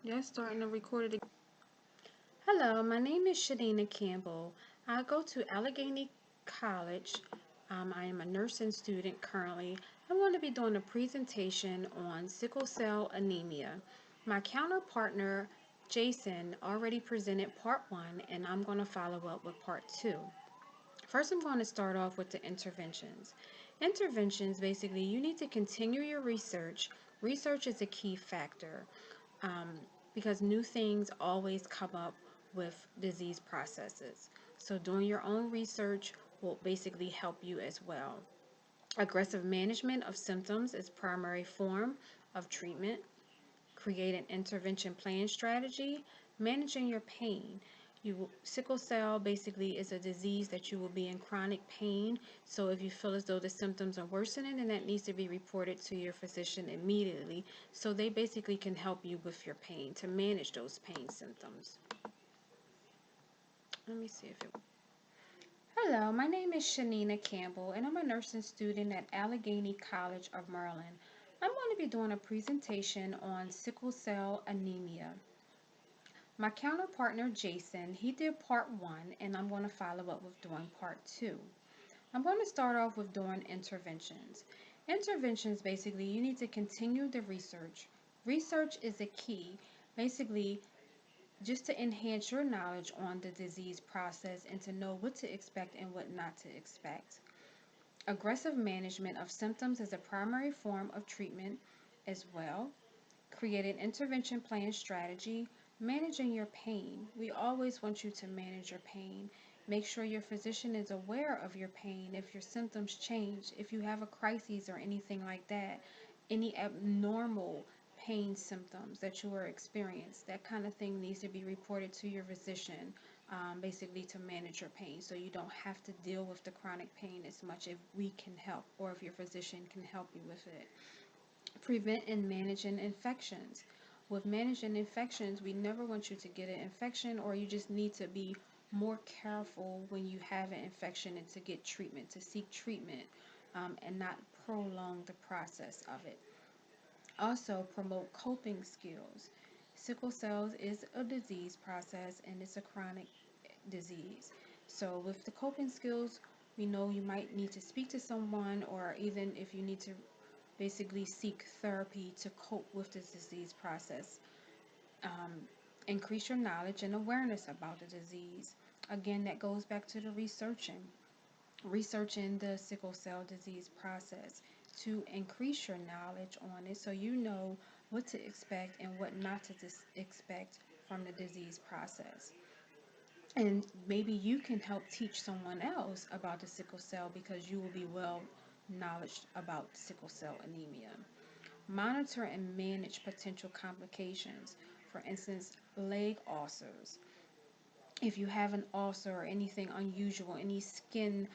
Yeah, starting to record it. Hello, my name is Shinina Campbell. I go to Allegheny College. I am a nursing student currently. I'm going to be doing a presentation on sickle cell anemia. My counterpartner, Jason, already presented part one, and I'm going to follow up with part two. First, I'm going to start off with the interventions. Interventions, basically, you need to continue your research. Research is a key factor um, because new things always come up with disease processes. So, doing your own research will basically help you as well. Aggressive management of symptoms is primary form of treatment. Create an intervention plan strategy. Managing your pain. Sickle cell basically is a disease that you will be in chronic pain. So if you feel as though the symptoms are worsening, then that needs to be reported to your physician immediately. So they basically can help you with your pain to manage those pain symptoms. Let me see if it. Hello, my name is Shinina Campbell, and I'm a nursing student at Allegheny College of Maryland. I'm going to be doing a presentation on sickle cell anemia. My counterpartner Jason, he did part one, and I'm going to follow up with doing part two. I'm going to start off with doing interventions. Interventions, basically, you need to continue the research. Research is a key, basically, just to enhance your knowledge on the disease process and to know what to expect and what not to expect. Aggressive management of symptoms is a primary form of treatment as well. Create an intervention plan strategy. Managing your pain. We always want you to manage your pain. Make sure your physician is aware of your pain. If your symptoms change, if you have a crisis or anything like that, any abnormal pain symptoms that you are experiencing, that kind of thing needs to be reported to your physician, basically to manage your pain so you don't have to deal with the chronic pain as much if we can help or if your physician can help you with it. Prevent and managing infections. With managing infections, we never want you to get an infection, or you just need to be more careful when you have an infection and to get treatment, to seek treatment, and not prolong the process of it. Also, promote coping skills. Sickle cells is a disease process and it's a chronic disease. So, with the coping skills, we know you might need to speak to someone, or even if you need to basically seek therapy to cope with this disease process. Um, Increase your knowledge and awareness about the disease. Again, that goes back to the researching the sickle cell disease process to increase your knowledge on it so you know what to expect and what not to expect from the disease process. And maybe you can help teach someone else about the sickle cell because you will be well knowledge about sickle cell anemia. Monitor and manage potential complications. For instance, leg ulcers. If you have an ulcer or anything unusual, any skin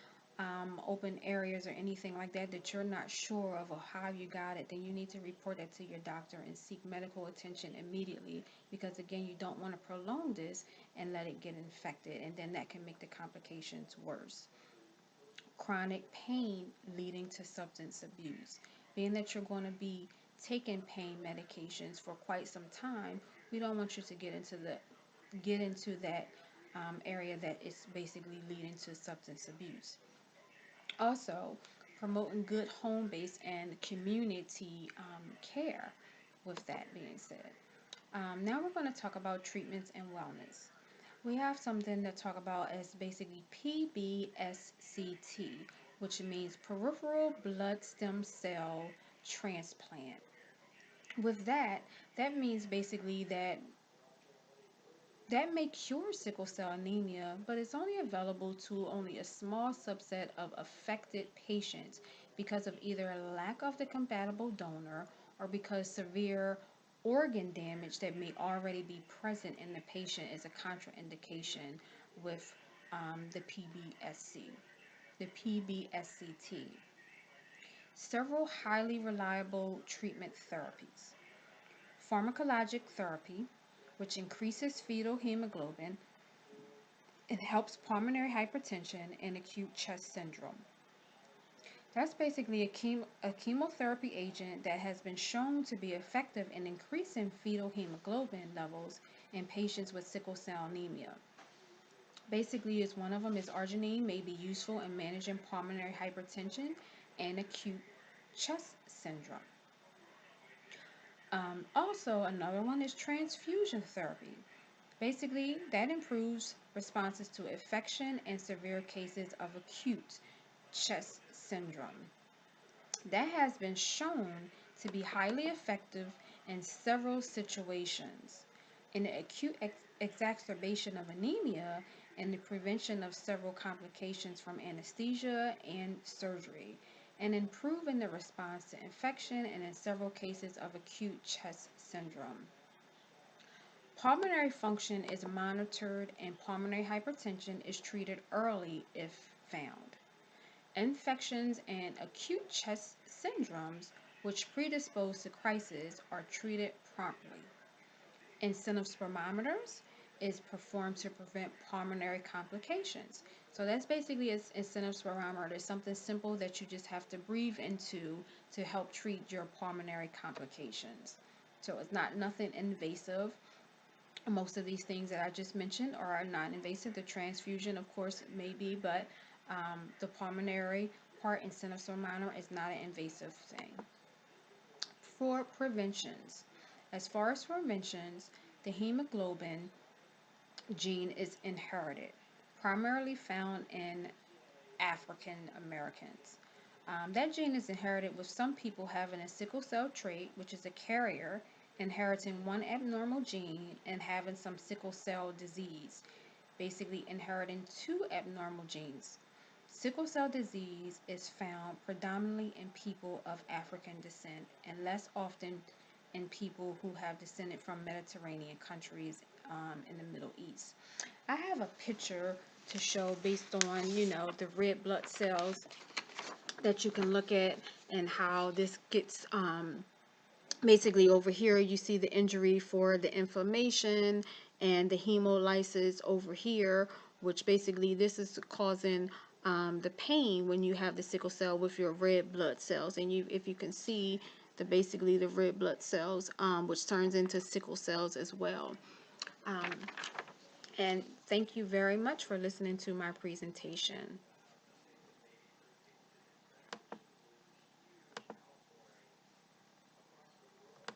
open areas or anything like that that you're not sure of or how you got it, then you need to report that to your doctor and seek medical attention immediately because, again, you don't want to prolong this and let it get infected, and then that can make the complications worse. Chronic pain leading to substance abuse. Being that you're going to be taking pain medications for quite some time, we don't want you to get into that area that is basically leading to substance abuse. Also, promoting good home-based and community care. With that being said, now we're going to talk about treatments and wellness. We have something to talk about as basically PBSCT, which means peripheral blood stem cell transplant. With that, that means basically that may cure sickle cell anemia, but it's only available to only a small subset of affected patients because of either a lack of the compatible donor or because severe organ damage that may already be present in the patient is a contraindication with the PBSCT. Several highly reliable treatment therapies. Pharmacologic therapy, which increases fetal hemoglobin. It helps pulmonary hypertension and acute chest syndrome. That's basically a chemotherapy agent that has been shown to be effective in increasing fetal hemoglobin levels in patients with sickle cell anemia. Basically, is one of them is arginine may be useful in managing pulmonary hypertension and acute chest syndrome. Also, another one is transfusion therapy. Basically, that improves responses to infection and severe cases of acute chest syndrome. That has been shown to be highly effective in several situations. In the acute exacerbation of anemia and the prevention of several complications from anesthesia and surgery, and improving the response to infection and in several cases of acute chest syndrome. Pulmonary function is monitored and pulmonary hypertension is treated early if found. Infections and acute chest syndromes, which predispose to crisis, are treated promptly. Incentive spirometers is performed to prevent pulmonary complications. So that's basically an incentive spirometer. It's something simple that you just have to breathe into to help treat your pulmonary complications. So it's not nothing invasive. Most of these things that I just mentioned are non-invasive. The transfusion, of course, may be, but the pulmonary part, incentive spirometer, is not an invasive thing. For preventions, as far as preventions, the hemoglobin gene is inherited, primarily found in African Americans. That gene is inherited with some people having a sickle cell trait, which is a carrier inheriting one abnormal gene and having some sickle cell disease, basically inheriting two abnormal genes. Sickle cell disease is found predominantly in people of African descent and less often in people who have descended from Mediterranean countries in the Middle East. I have a picture to show based on, the red blood cells that you can look at and how this gets basically over here you see the injury for the inflammation and the hemolysis over here, which basically this is causing the pain when you have the sickle cell with your red blood cells. And if you can see basically the red blood cells, which turns into sickle cells as well. And thank you very much for listening to my presentation.